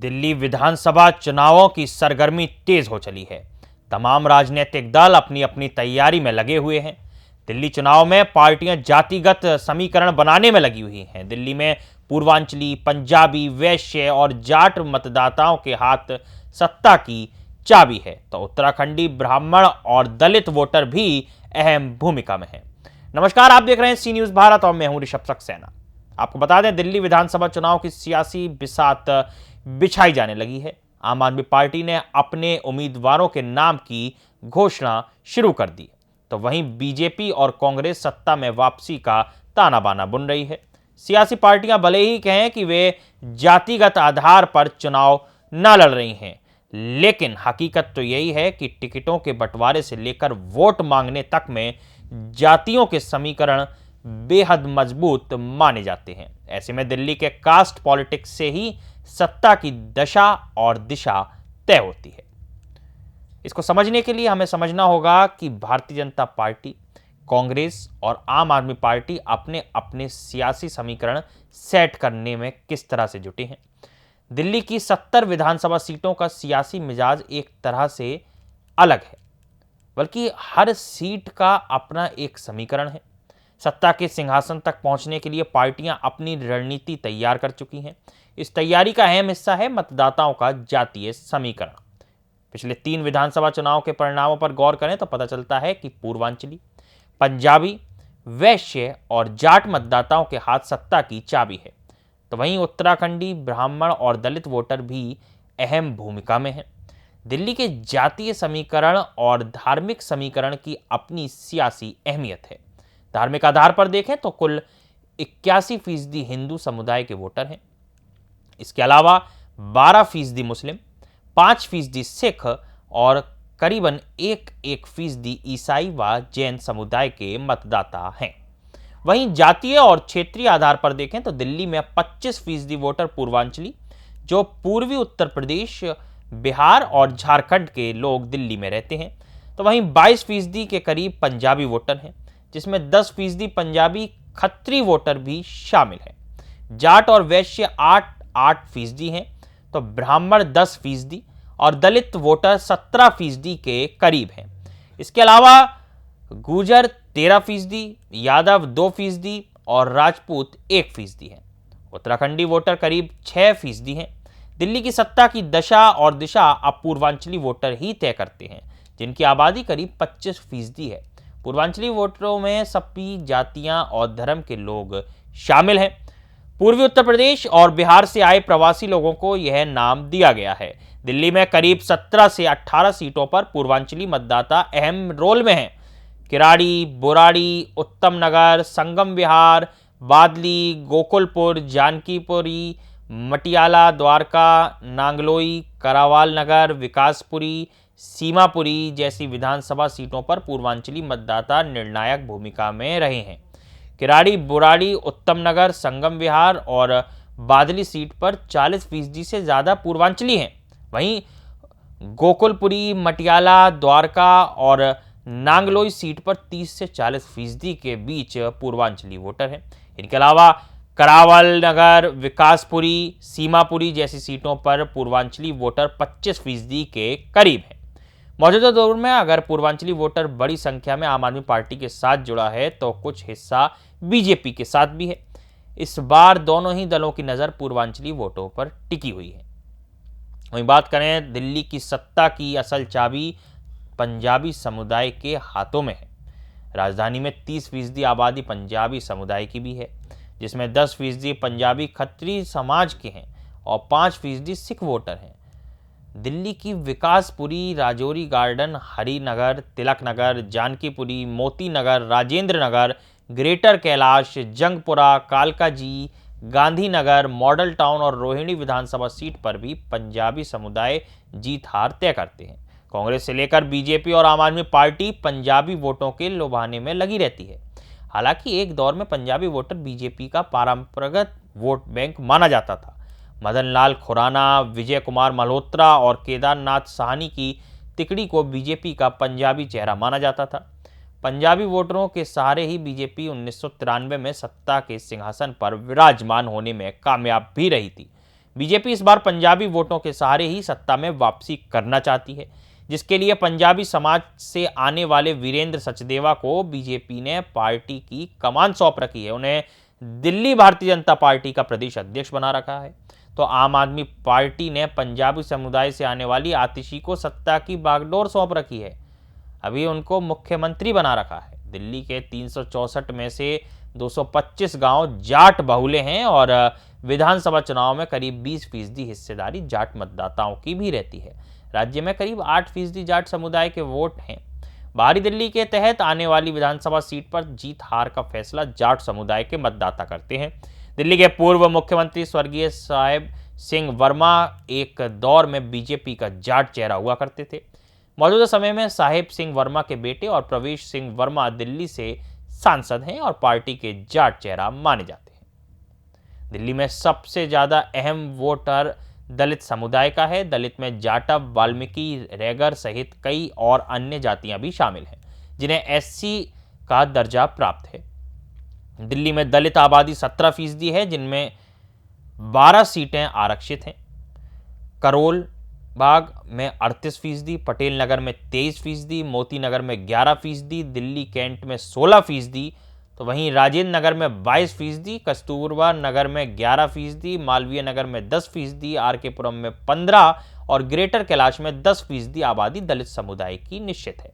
दिल्ली विधानसभा चुनावों की सरगर्मी तेज हो चली है। तमाम राजनीतिक दल अपनी अपनी तैयारी में लगे हुए हैं। दिल्ली चुनाव में पार्टियां जातिगत समीकरण बनाने में लगी हुई हैं। दिल्ली में पूर्वांचली, पंजाबी, वैश्य और जाट मतदाताओं के हाथ सत्ता की चाबी है, तो उत्तराखंडी, ब्राह्मण और दलित वोटर भी अहम भूमिका में हैं। नमस्कार, आप देख रहे हैं सी न्यूज भारत और मैं हूं ऋषभ सक्सेना। आपको बता दें, दिल्ली विधानसभा चुनाव की सियासी बिसात बिछाई जाने लगी है। आम आदमी पार्टी ने अपने उम्मीदवारों के नाम की घोषणा शुरू कर दी, तो वहीं बीजेपी और कांग्रेस सत्ता में वापसी का ताना बाना बुन रही है। सियासी पार्टियां भले ही कहें कि वे जातिगत आधार पर चुनाव न लड़ रही हैं, लेकिन हकीकत तो यही है कि टिकटों के बंटवारे से लेकर वोट मांगने तक में जातियों के समीकरण बेहद मजबूत माने जाते हैं। ऐसे में दिल्ली के कास्ट पॉलिटिक्स से ही सत्ता की दशा और दिशा तय होती है। इसको समझने के लिए हमें समझना होगा कि भारतीय जनता पार्टी, कांग्रेस और आम आदमी पार्टी अपने अपने सियासी समीकरण सेट करने में किस तरह से जुटे हैं। दिल्ली की 70 विधानसभा सीटों का सियासी मिजाज एक तरह से अलग है, बल्कि हर सीट का अपना एक समीकरण है। सत्ता के सिंहासन तक पहुंचने के लिए पार्टियां अपनी रणनीति तैयार कर चुकी हैं। इस तैयारी का अहम हिस्सा है मतदाताओं का जातीय समीकरण। पिछले 3 विधानसभा चुनाव के परिणामों पर गौर करें तो पता चलता है कि पूर्वांचली, पंजाबी, वैश्य और जाट मतदाताओं के हाथ सत्ता की चाबी है, तो वहीं उत्तराखंडी, ब्राह्मण और दलित वोटर भी अहम भूमिका में हैं। दिल्ली के जातीय समीकरण और धार्मिक समीकरण की अपनी सियासी अहमियत है। धार्मिक आधार पर देखें तो कुल 81% हिंदू समुदाय के वोटर हैं। इसके अलावा 12% मुस्लिम, 5% सिख और करीबन 1% ईसाई व जैन समुदाय के मतदाता हैं। वहीं जातीय और क्षेत्रीय आधार पर देखें तो दिल्ली में 25% वोटर पूर्वांचली, जो पूर्वी उत्तर प्रदेश, बिहार और झारखंड के लोग दिल्ली में रहते हैं, तो वहीं 22% के करीब पंजाबी वोटर हैं, जिसमें 10% पंजाबी खत्री वोटर भी शामिल हैं। जाट और वैश्य 8% हैं, तो ब्राह्मण 10% और दलित वोटर 17% के करीब हैं। इसके अलावा गुर्जर 13%, यादव 2% और राजपूत 1% हैं। उत्तराखंडी वोटर करीब 6% हैं। दिल्ली की सत्ता की दशा और दिशा अब पूर्वांचली वोटर ही तय करते हैं, जिनकी आबादी करीब 25% है। पूर्वांचली वोटरों में सभी जातियां और धर्म के लोग शामिल हैं। पूर्वी उत्तर प्रदेश और बिहार से आए प्रवासी लोगों को यह नाम दिया गया है। दिल्ली में करीब 17 से 18 सीटों पर पूर्वांचली मतदाता अहम रोल में हैं। किराड़ी, बुराड़ी, उत्तम नगर, संगम विहार, बादली, गोकुलपुर, जानकीपुरी, मटियाला, द्वारका, नांगलोई, करावाल नगर, विकासपुरी, सीमापुरी जैसी विधानसभा सीटों पर पूर्वांचली मतदाता निर्णायक भूमिका में रहे हैं। किराड़ी, बुराड़ी, उत्तम नगर, संगम विहार और बादली सीट पर 40% से ज़्यादा पूर्वांचली हैं। वहीं गोकुलपुरी, मटियाला, द्वारका और नांगलोई सीट पर 30 से 40% के बीच पूर्वांचली वोटर हैं। इनके अलावा करावल नगर, विकासपुरी, सीमापुरी जैसी सीटों पर पूर्वांचली वोटर 25% के करीब हैं। मौजूदा दौर में अगर पूर्वांचली वोटर बड़ी संख्या में आम आदमी पार्टी के साथ जुड़ा है, तो कुछ हिस्सा बीजेपी के साथ भी है। इस बार दोनों ही दलों की नज़र पूर्वांचली वोटों पर टिकी हुई है। वहीं बात करें, दिल्ली की सत्ता की असल चाबी पंजाबी समुदाय के हाथों में है। राजधानी में 30% आबादी पंजाबी समुदाय की भी है, जिसमें 10% पंजाबी खत्री समाज के हैं और 5% सिख वोटर हैं। दिल्ली की Vikaspuri, Rajouri Garden, Harinagar, Tilak Nagar, Janakpuri, Moti Nagar, Rajendra Nagar, Greater Kailash, Jangpura, Kalkaji, Gandhinagar, Model Town और रोहिणी विधानसभा सीट पर भी पंजाबी समुदाय जीत हार तय करते हैं। कांग्रेस से लेकर बीजेपी और आम आदमी पार्टी पंजाबी वोटों के लुभाने में लगी रहती है। हालांकि एक दौर में पंजाबी वोटर बीजेपी का परंपरागत वोट बैंक माना जाता था। मदन लाल खुराना, विजय कुमार मल्होत्रा और केदारनाथ साहनी की तिकड़ी को बीजेपी का पंजाबी चेहरा माना जाता था। पंजाबी वोटरों के सहारे ही बीजेपी 1993 में सत्ता के सिंहासन पर विराजमान होने में कामयाब भी रही थी। बीजेपी इस बार पंजाबी वोटों के सहारे ही सत्ता में वापसी करना चाहती है, जिसके लिए पंजाबी समाज से आने वाले वीरेंद्र सचदेवा को बीजेपी ने पार्टी की कमान सौंप रखी है। उन्हें दिल्ली भारतीय जनता पार्टी का प्रदेश अध्यक्ष बना रखा है। तो आम आदमी पार्टी ने पंजाबी समुदाय से आने वाली आतिशी को सत्ता की बागडोर सौंप रखी है। अभी उनको मुख्यमंत्री बना रखा है। दिल्ली के 364 में से 225 गांव जाट बहुले हैं और विधानसभा चुनाव में करीब 20% हिस्सेदारी जाट मतदाताओं की भी रहती है। राज्य में करीब 8% जाट समुदाय के वोट हैं। बाहरी दिल्ली के तहत आने वाली विधानसभा सीट पर जीत हार का फैसला जाट समुदाय के मतदाता करते हैं। दिल्ली के पूर्व मुख्यमंत्री स्वर्गीय साहेब सिंह वर्मा एक दौर में बीजेपी का जाट चेहरा हुआ करते थे। मौजूदा समय में साहेब सिंह वर्मा के बेटे और प्रवेश सिंह वर्मा दिल्ली से सांसद हैं और पार्टी के जाट चेहरा माने जाते हैं। दिल्ली में सबसे ज्यादा अहम वोटर दलित समुदाय का है। दलित में जाटव, वाल्मीकि, रैगर सहित कई और अन्य जातियां भी शामिल हैं, जिन्हें एससी का दर्जा प्राप्त है। दिल्ली में दलित आबादी 17% है, जिनमें 12 सीटें आरक्षित हैं। करोल बाग में 38%, पटेल नगर में 23%, मोती नगर में 11%, दिल्ली कैंट में 16%, तो वहीं राजेंद्र नगर में 22%, कस्तूरबा नगर में 11%, मालवीय नगर में 10%, आरके पुरम में 15% और ग्रेटर कैलाश में 10% आबादी दलित समुदाय की निश्चित है।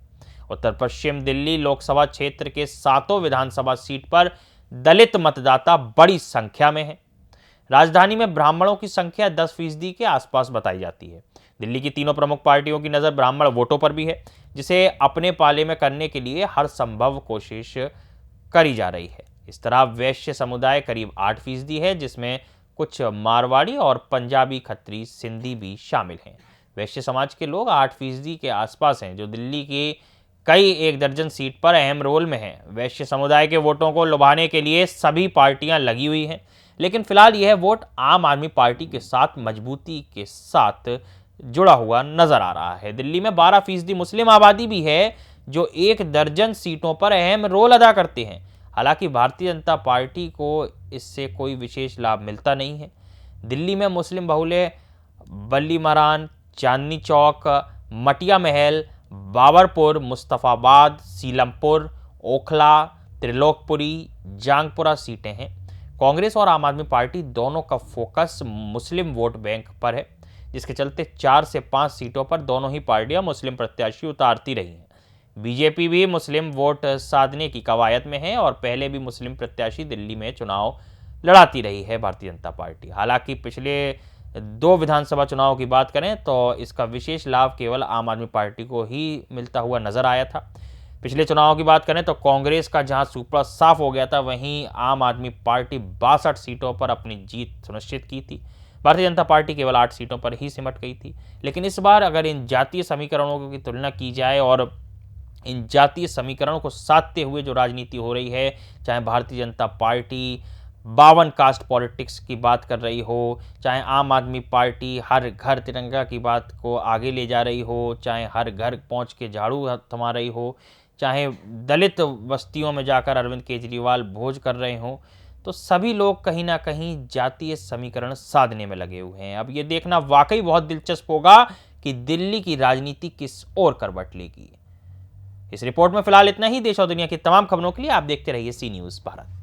उत्तर पश्चिम दिल्ली लोकसभा क्षेत्र के 7 विधानसभा सीट पर दलित मतदाता बड़ी संख्या में है। राजधानी में ब्राह्मणों की संख्या 10% के आसपास बताई जाती है। दिल्ली की तीनों प्रमुख पार्टियों की नज़र ब्राह्मण वोटों पर भी है, जिसे अपने पाले में करने के लिए हर संभव कोशिश करी जा रही है। इस तरह वैश्य समुदाय करीब 8% है, जिसमें कुछ मारवाड़ी और पंजाबी, खत्री, सिंधी भी शामिल हैं। वैश्य समाज के लोग 8% के आसपास हैं, जो दिल्ली की कई 1 दर्जन सीट पर अहम रोल में हैं। वैश्य समुदाय के वोटों को लुभाने के लिए सभी पार्टियां लगी हुई हैं, लेकिन फिलहाल यह वोट आम आदमी पार्टी के साथ मजबूती के साथ जुड़ा हुआ नजर आ रहा है। दिल्ली में 12% मुस्लिम आबादी भी है, जो 1 दर्जन सीटों पर अहम रोल अदा करते हैं। हालांकि भारतीय जनता पार्टी को इससे कोई विशेष लाभ मिलता नहीं है। दिल्ली में मुस्लिम बहुले बल्ली मरान, चांदनी चौक, मटिया महल, बाबरपुर, मुस्तफाबाद, सीलमपुर, ओखला, त्रिलोकपुरी, जांगपुरा सीटें हैं। कांग्रेस और आम आदमी पार्टी दोनों का फोकस मुस्लिम वोट बैंक पर है, जिसके चलते 4 से 5 सीटों पर दोनों ही पार्टियां मुस्लिम प्रत्याशी उतारती रही हैं। बीजेपी भी मुस्लिम वोट साधने की कवायद में है और पहले भी मुस्लिम प्रत्याशी दिल्ली में चुनाव लड़ाती रही है भारतीय जनता पार्टी। हालांकि पिछले 2 विधानसभा चुनाव की बात करें तो इसका विशेष लाभ केवल आम आदमी पार्टी को ही मिलता हुआ नजर आया था। पिछले चुनाव की बात करें तो कांग्रेस का जहां सुपड़ा साफ हो गया था, वहीं आम आदमी पार्टी 62 सीटों पर अपनी जीत सुनिश्चित की थी। भारतीय जनता पार्टी केवल 8 सीटों पर ही सिमट गई थी। लेकिन इस बार अगर इन जातीय समीकरणों की तुलना की जाए और इन जातीय समीकरणों को साधते हुए जो राजनीति हो रही है, चाहे Bharatiya Janata party 52 caste politics की बात कर रही हो, चाहे आम आदमी पार्टी हर घर तिरंगा की बात को आगे ले जा रही हो, चाहे हर घर पहुंच के झाड़ू थमा रही हो, चाहे दलित बस्तियों में जाकर अरविंद केजरीवाल भोज कर रहे हों, तो सभी लोग कहीं ना कहीं जातीय समीकरण साधने में लगे हुए हैं। अब ये देखना वाकई बहुत दिलचस्प होगा कि दिल्ली की राजनीति किस ओर करवट लेगी। इस रिपोर्ट में फिलहाल इतना ही। देश और दुनिया की तमाम खबरों के लिए आप देखते रहिए सी न्यूज़ भारत।